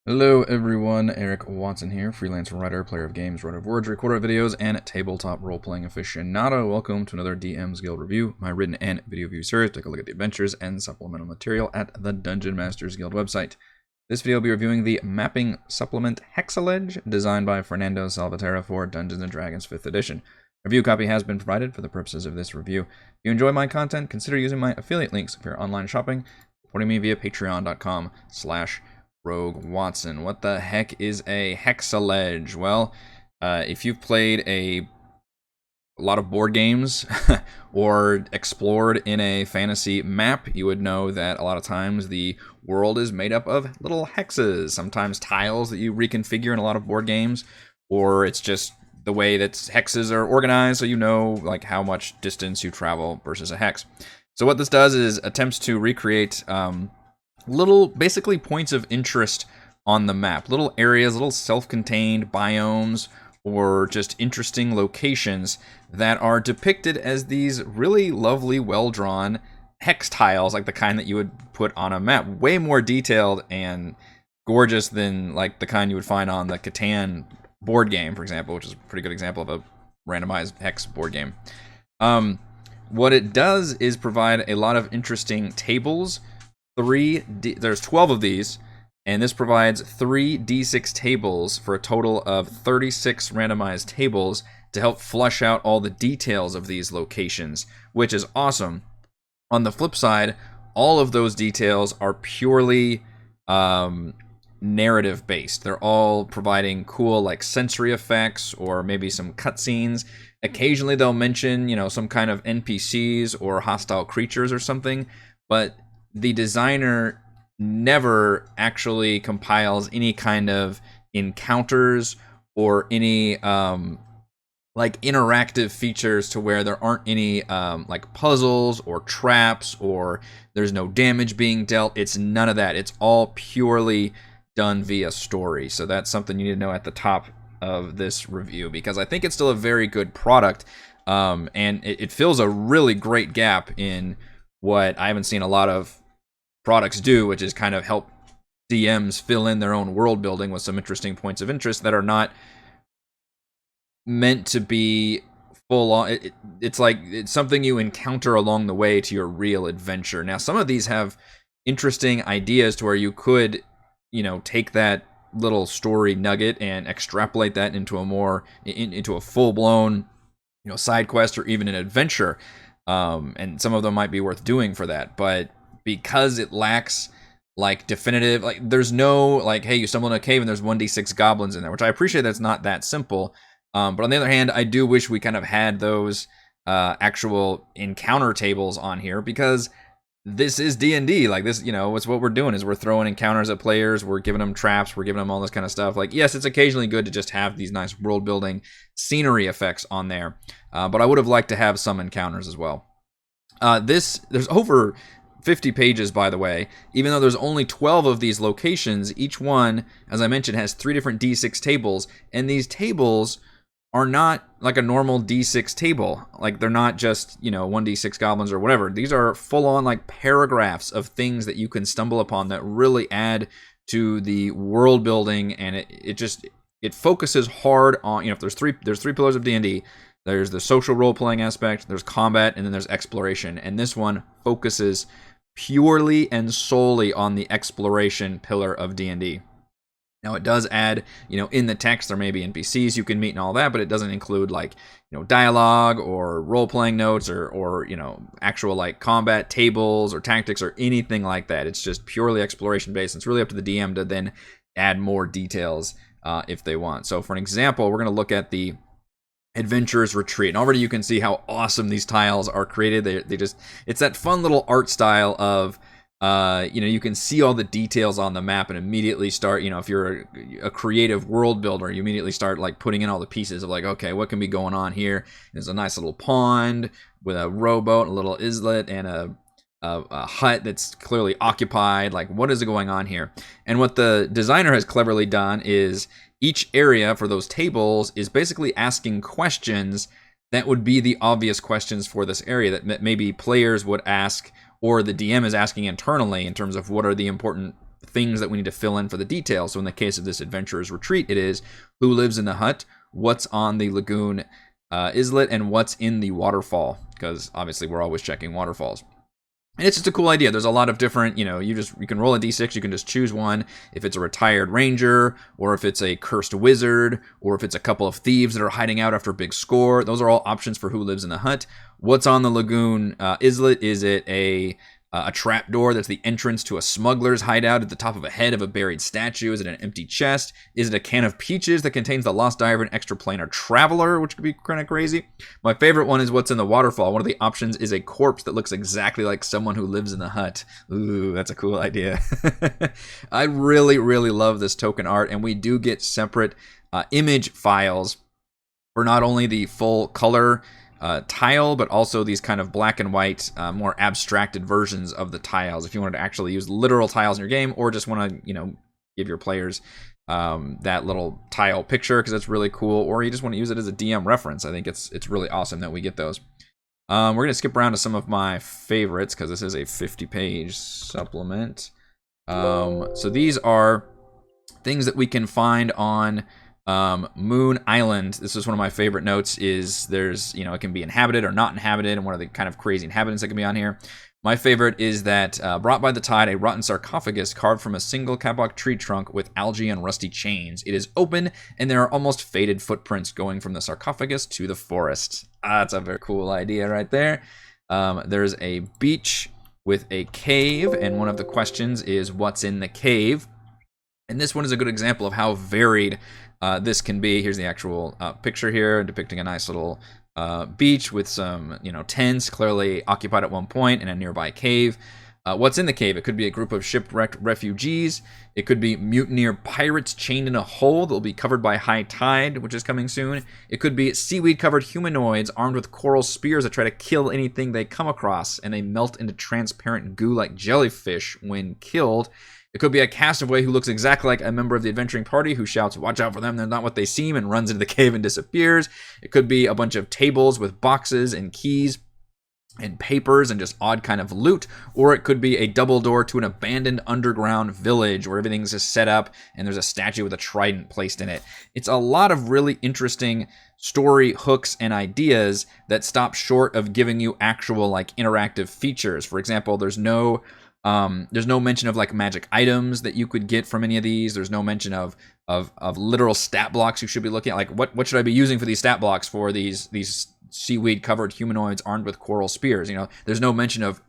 Hello everyone, Eric Watson here, freelance writer, player of games, writer of words, recorder of videos, and tabletop role-playing aficionado. Welcome to another DM's Guild review, my written and video review series. Take a look at the adventures and supplemental material at the Dungeon Masters Guild website. This video will be reviewing the mapping supplement Hexalege, designed by Fernando Salvaterra for Dungeons & Dragons 5th edition. A review copy has been provided for the purposes of this review. If you enjoy my content, consider using my affiliate links if you're online shopping, supporting me via patreon.com/Rogue Watson. What the heck is a hexalege? Well, if you've played a lot of board games or explored in a fantasy map, you would know that a lot of times the world is made up of little hexes, sometimes tiles that you reconfigure in a lot of board games, or it's just the way that hexes are organized, so you know like how much distance you travel versus a hex. So what this does is attempts to recreate little, basically, points of interest on the map. Little areas, little self-contained biomes, or just interesting locations that are depicted as these really lovely, well-drawn hex tiles, like the kind that you would put on a map. Way more detailed and gorgeous than like the kind you would find on the Catan board game, for example, which is a pretty good example of a randomized hex board game. What it does is provide a lot of interesting tables. There's 12 of these, and this provides 3 D6 tables for a total of 36 randomized tables to help flush out all the details of these locations, which is awesome. On the flip side, all of those details are purely narrative based. They're all providing cool like sensory effects or maybe some cutscenes. Occasionally they'll mention, some kind of NPCs or hostile creatures or something, but the designer never actually compiles any kind of encounters or any like interactive features to where there aren't any like puzzles or traps or there's no damage being dealt. It's none of that. It's all purely done via story. So that's something you need to know at the top of this review, because I think it's still a very good product, and it fills a really great gap in what I haven't seen a lot of products do, which is kind of help DMs fill in their own world building with some interesting points of interest that are not meant to be full on. It's like it's something you encounter along the way to your real adventure. Now, some of these have interesting ideas to where you could, take that little story nugget and extrapolate that into a full-blown, side quest or even an adventure. And some of them might be worth doing for that, but because it lacks like definitive, like there's no like, hey, you stumble in a cave and there's 1d6 goblins in there, which I appreciate. That's not that simple. But on the other hand, I do wish we kind of had those actual encounter tables on here, because this is D&D. Like this, it's what we're doing is we're throwing encounters at players. We're giving them traps. We're giving them all this kind of stuff. Like, yes, it's occasionally good to just have these nice world building scenery effects on there. But I would have liked to have some encounters as well. There's over 50 pages, by the way. Even though there's only 12 of these locations, each one, as I mentioned, has 3 different D6 tables, and these tables are not like a normal D6 table. Like, they're not just, 1d6 goblins or whatever. These are full-on like paragraphs of things that you can stumble upon that really add to the world building, and it focuses hard on, if there's three pillars of D&D. There's the social role-playing aspect, there's combat, and then there's exploration. And this one focuses purely and solely on the exploration pillar of D&D. Now, it does add, in the text, there may be NPCs you can meet and all that, but it doesn't include, like, dialogue or role-playing notes or actual, like, combat tables or tactics or anything like that. It's just purely exploration-based. It's really up to the DM to then add more details if they want. So, for an example, we're going to look at the Adventurer's Retreat. And already you can see how awesome these tiles are created. They just, it's that fun little art style of, you can see all the details on the map and immediately start, if you're a creative world builder, you immediately start like putting in all the pieces of like, okay, what can be going on here? There's a nice little pond with a rowboat, a little islet, and a hut that's clearly occupied. Like, what is going on here? And what the designer has cleverly done is each area for those tables is basically asking questions that would be the obvious questions for this area that maybe players would ask, or the DM is asking internally in terms of what are the important things that we need to fill in for the details. So in the case of this adventurer's retreat, it is who lives in the hut, what's on the lagoon islet, and what's in the waterfall, because obviously we're always checking waterfalls. And it's just a cool idea. There's a lot of different, you can roll a d6, you can just choose one. If it's a retired ranger, or if it's a cursed wizard, or if it's a couple of thieves that are hiding out after a big score, those are all options for who lives in the hut. What's on the lagoon islet? Is it a trapdoor that's the entrance to a smuggler's hideout at the top of a head of a buried statue? Is it an empty chest? Is it a can of peaches that contains the lost diary of an extraplanar traveler, which could be kind of crazy? My favorite one is what's in the waterfall. One of the options is a corpse that looks exactly like someone who lives in the hut. Ooh, that's a cool idea. I really, really love this token art, and we do get separate image files for not only the full color tile, but also these kind of black and white, more abstracted versions of the tiles. If you wanted to actually use literal tiles in your game, or just want to, give your players that little tile picture because it's really cool, or you just want to use it as a DM reference. I think it's really awesome that we get those. We're gonna skip around to some of my favorites because this is a 50-page supplement. So these are things that we can find on Moon Island. This is one of my favorite notes. Is there's it can be inhabited or not inhabited, and one of the kind of crazy inhabitants that can be on here. My favorite is that brought by the tide, a rotten sarcophagus carved from a single kabak tree trunk with algae and rusty chains. It is open, and there are almost faded footprints going from the sarcophagus to the forest. That's a very cool idea right there. There's a beach with a cave, and one of the questions is what's in the cave. And this one is a good example of how varied this can be. Here's the actual picture here, depicting a nice little beach with some, tents clearly occupied at one point, and a nearby cave. What's in the cave? It could be a group of shipwrecked refugees. It could be mutineer pirates chained in a hole that will be covered by high tide, which is coming soon. It could be seaweed-covered humanoids armed with coral spears that try to kill anything they come across, and they melt into transparent goo like jellyfish when killed. It could be a castaway who looks exactly like a member of the adventuring party who shouts, "Watch out for them, they're not what they seem," and runs into the cave and disappears. It could be a bunch of tables with boxes and keys and papers and just odd kind of loot, or it could be a double door to an abandoned underground village where everything's just set up and there's a statue with a trident placed in it. It's a lot of really interesting story hooks and ideas that stop short of giving you actual interactive features. For example, there's no mention of magic items that you could get from any of these. There's no mention of literal stat blocks you should be looking at. What should I be using for these stat blocks for these seaweed covered humanoids armed with coral spears? There's no mention of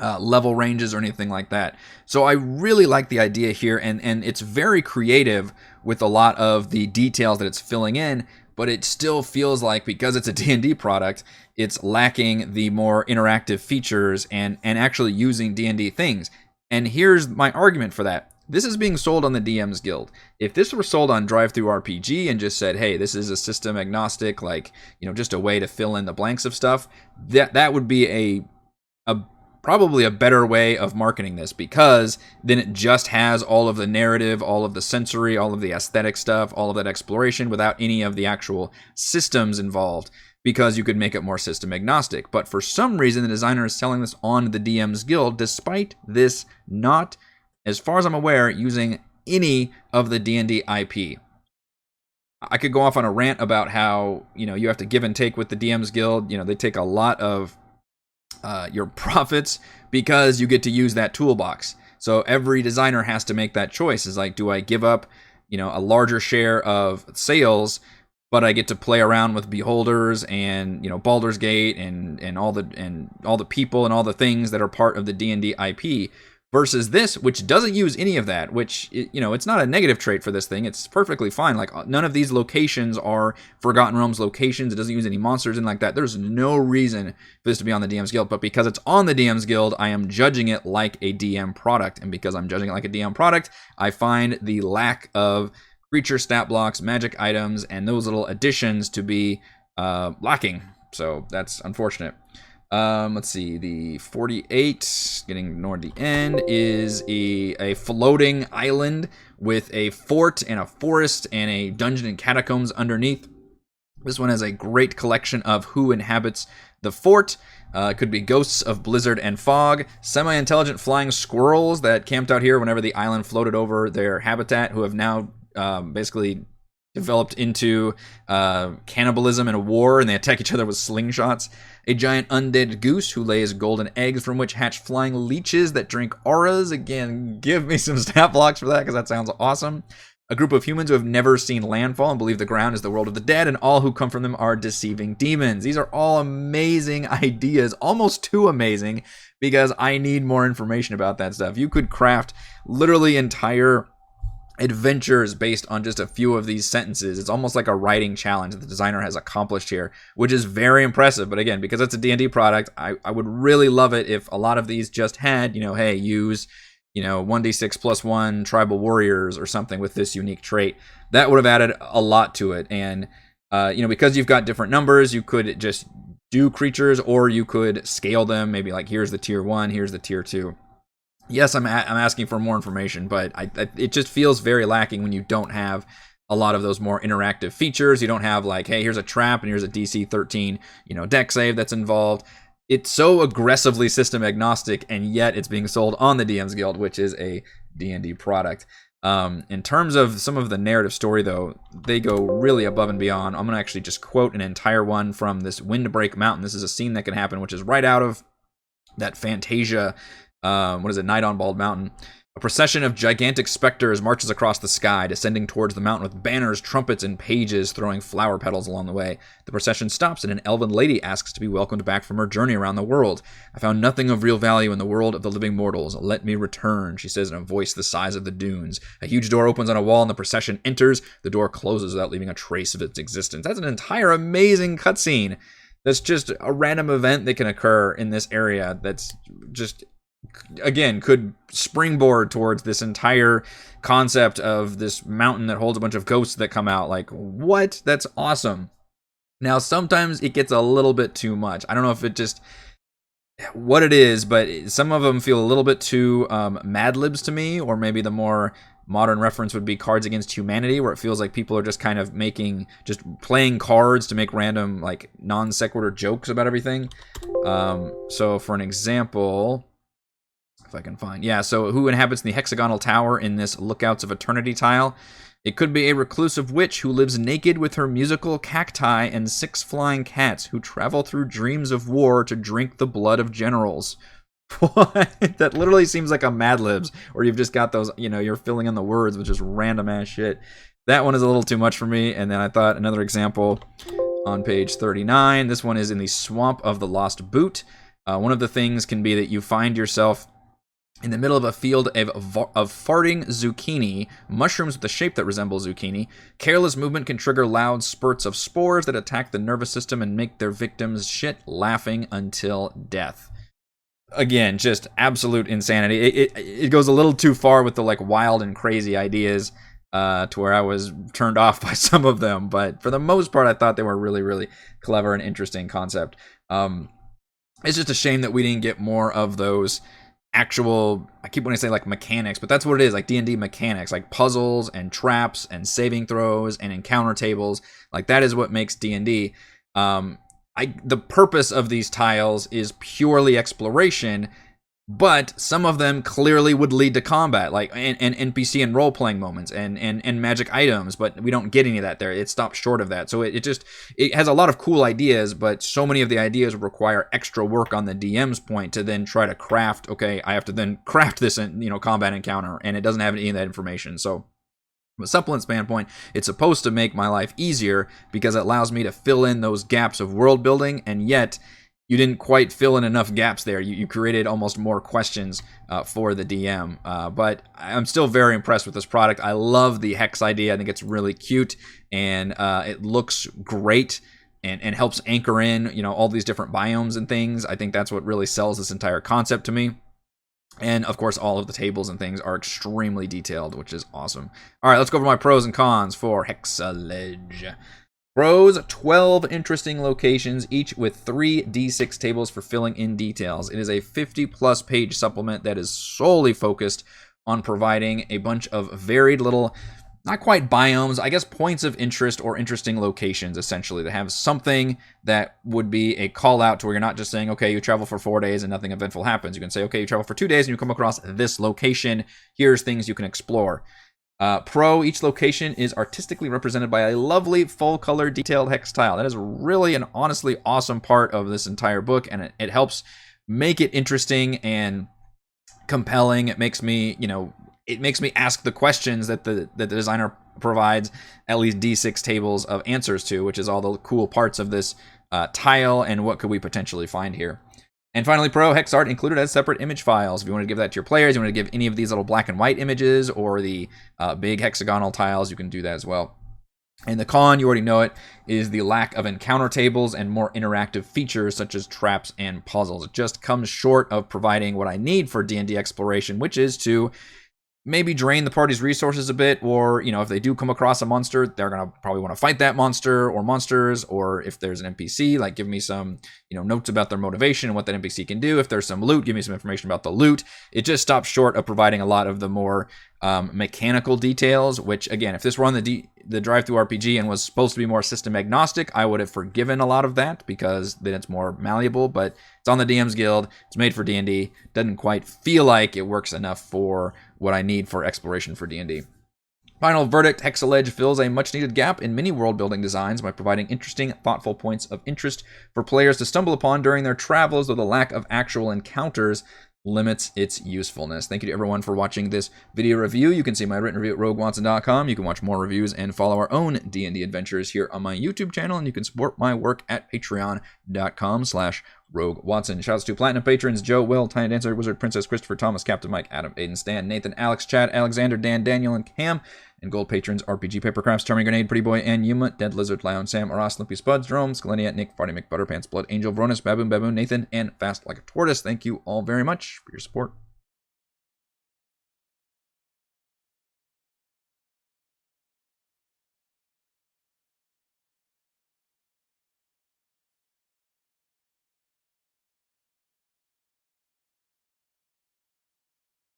level ranges or anything like that. So I really like the idea here, and it's very creative with a lot of the details that it's filling in. But it still feels like, because it's a D&D product, it's lacking the more interactive features and actually using D&D things. And here's my argument for that. This is being sold on the DM's Guild. If this were sold on DriveThruRPG and just said, hey, this is a system agnostic, just a way to fill in the blanks of stuff, that would be a probably a better way of marketing this, because then it just has all of the narrative, all of the sensory, all of the aesthetic stuff, all of that exploration without any of the actual systems involved, because you could make it more system agnostic. But for some reason, the designer is selling this on the DM's Guild, despite this not, as far as I'm aware, using any of the D&D IP. I could go off on a rant about how, you have to give and take with the DM's Guild. They take a lot of your profits because you get to use that toolbox. So every designer has to make that choice. Is do I give up, a larger share of sales, but I get to play around with beholders and, Baldur's Gate and all the people and all the things that are part of the D&D IP, versus this, which doesn't use any of that, which, it's not a negative trait for this thing. It's perfectly fine. None of these locations are Forgotten Realms locations. It doesn't use any monsters and like that. There's no reason for this to be on the DM's Guild, but because it's on the DM's Guild, I am judging it like a DM product. And because I'm judging it like a DM product, I find the lack of creature stat blocks, magic items, and those little additions to be lacking. So that's unfortunate. Let's see, the 48, getting ignored the end, is a floating island with a fort and a forest and a dungeon and catacombs underneath. This one has a great collection of who inhabits the fort. It could be ghosts of blizzard and fog, semi-intelligent flying squirrels that camped out here whenever the island floated over their habitat, who have now basically developed into cannibalism in a war, and they attack each other with slingshots. A giant undead goose who lays golden eggs from which hatch flying leeches that drink auras. Again, give me some stat blocks for that, because that sounds awesome. A group of humans who have never seen landfall and believe the ground is the world of the dead, and all who come from them are deceiving demons. These are all amazing ideas, almost too amazing, because I need more information about that stuff. You could craft literally entire adventures based on just a few of these sentences. It's almost like a writing challenge that the designer has accomplished here, which is very impressive. But again, because it's a D&D product, I would really love it if a lot of these just had, hey, use 1d6 plus 1 tribal warriors or something with this unique trait. That would have added a lot to it. And because you've got different numbers, you could just do creatures, or you could scale them. Maybe like, here's the tier 1, here's the tier 2. Yes, I'm asking for more information, but it just feels very lacking when you don't have a lot of those more interactive features. You don't have like, hey, here's a trap and here's a DC 13, deck save that's involved. It's so aggressively system agnostic, and yet it's being sold on the DM's Guild, which is a D&D product. In terms of some of the narrative story, though, they go really above and beyond. I'm going to actually just quote an entire one from this Windbreak Mountain. This is a scene that can happen, which is right out of that Fantasia, Night on Bald Mountain. A procession of gigantic specters marches across the sky, descending towards the mountain with banners, trumpets, and pages throwing flower petals along the way. The procession stops, and an elven lady asks to be welcomed back from her journey around the world. I found nothing of real value in the world of the living mortals. Let me return, she says in a voice the size of the dunes. A huge door opens on a wall, and the procession enters. The door closes without leaving a trace of its existence. That's an entire amazing cutscene. That's just a random event that can occur in this area that's just, again, could springboard towards this entire concept of this mountain that holds a bunch of ghosts that come out. Like, what? That's awesome. Now, sometimes it gets a little bit too much. I don't know if it just what it is, but some of them feel a little bit too Mad Libs to me, or maybe the more modern reference would be Cards Against Humanity, where it feels like people are just kind of just playing cards to make random, like, non sequitur jokes about everything. So for an example, if I can find, so who inhabits the hexagonal tower in this Lookouts of Eternity tile? It could be a reclusive witch who lives naked with her musical cacti and 6 flying cats who travel through dreams of war to drink the blood of generals. What? That literally seems like a Mad Libs, or you've just got those, you're filling in the words with just random ass shit. That one is a little too much for me. And then I thought another example on page 39. This one is in the Swamp of the Lost Boot. One of the things can be that you find yourself in the middle of a field of farting zucchini, mushrooms with a shape that resembles zucchini. Careless movement can trigger loud spurts of spores that attack the nervous system and make their victims shit laughing until death. Again, just absolute insanity. It goes a little too far with the like wild and crazy ideas to where I was turned off by some of them. But for the most part, I thought they were really, really clever and interesting concept. It's just a shame that we didn't get more of those actual, I keep wanting to say like mechanics, but that's what it is, like D&D mechanics, like puzzles and traps and saving throws and encounter tables. Like, that is what makes D&D. The purpose of these tiles is purely exploration, but some of them clearly would lead to combat, like and NPC and role-playing moments and magic items, but we don't get any of that there. It stops short of that. So it has a lot of cool ideas, but so many of the ideas require extra work on the DM's point to then try to craft, okay, I have to then craft this combat encounter, and it doesn't have any of that information. So from a supplement standpoint, it's supposed to make my life easier because it allows me to fill in those gaps of world building, and yet you didn't quite fill in enough gaps there. You created almost more questions for the DM. But I'm still very impressed with this product. I love the hex idea. I think it's really cute, and it looks great and helps anchor in, all these different biomes and things. I think that's what really sells this entire concept to me. And, of course, all of the tables and things are extremely detailed, which is awesome. All right, let's go over my pros and cons for Hexalege. Pros: 12 interesting locations, each with 3 D6 tables for filling in details. It is a 50-plus page supplement that is solely focused on providing a bunch of varied little not quite biomes, I guess points of interest or interesting locations, essentially, that have something that would be a call out to where you're not just saying, okay, you travel for 4 days and nothing eventful happens. You can say, okay, you travel for 2 days and you come across this location. Here's things you can explore. Pro, each location is artistically represented by a lovely full-color detailed hex tile. That is really an honestly awesome part of this entire book, and it helps make it interesting and compelling. It makes me, it makes me ask the questions that the designer provides at least D6 tables of answers to, which is all the cool parts of this tile and what could we potentially find here. And finally, Pro, hex art included as separate image files. If you want to give that to your players, you want to give any of these little black and white images or the big hexagonal tiles, you can do that as well. And the con, you already know it, is the lack of encounter tables and more interactive features such as traps and puzzles. It just comes short of providing what I need for D&D exploration, which is to maybe drain the party's resources a bit, or, if they do come across a monster, they're going to probably want to fight that monster or monsters, or if there's an NPC, like give me some, notes about their motivation and what that NPC can do. If there's some loot, give me some information about the loot. It just stops short of providing a lot of the more mechanical details, which, again, if this were on the drive-thru RPG and was supposed to be more system agnostic, I would have forgiven a lot of that because then it's more malleable, but it's on the DM's Guild, it's made for D&D, doesn't quite feel like it works enough for what I need for exploration for D&D. Final verdict, Hexalege fills a much-needed gap in many world-building designs by providing interesting, thoughtful points of interest for players to stumble upon during their travels, though the lack of actual encounters limits its usefulness. Thank you to everyone for watching this video review. You can see my written review at roguewatson.com. You can watch more reviews and follow our own D&D adventures here on my YouTube channel, and you can support my work at patreon.com/roguewatson. Shouts to Platinum patrons Joe, Will, Tiny Dancer, Wizard, Princess, Christopher, Thomas, Captain Mike, Adam, Aiden, Stan, Nathan, Alex, Chad, Alexander, Dan, Daniel, and Cam. And gold patrons RPG Papercrafts, Charming Grenade, Pretty Boy, and Yuma, Dead Lizard, Lion, Sam, Aras, Limpy Spuds, Jerome, Scalenia, Nick, Farty McButterpants, Blood Angel, Vronis, Baboon, Nathan, and Fast Like a Tortoise. Thank you all very much for your support.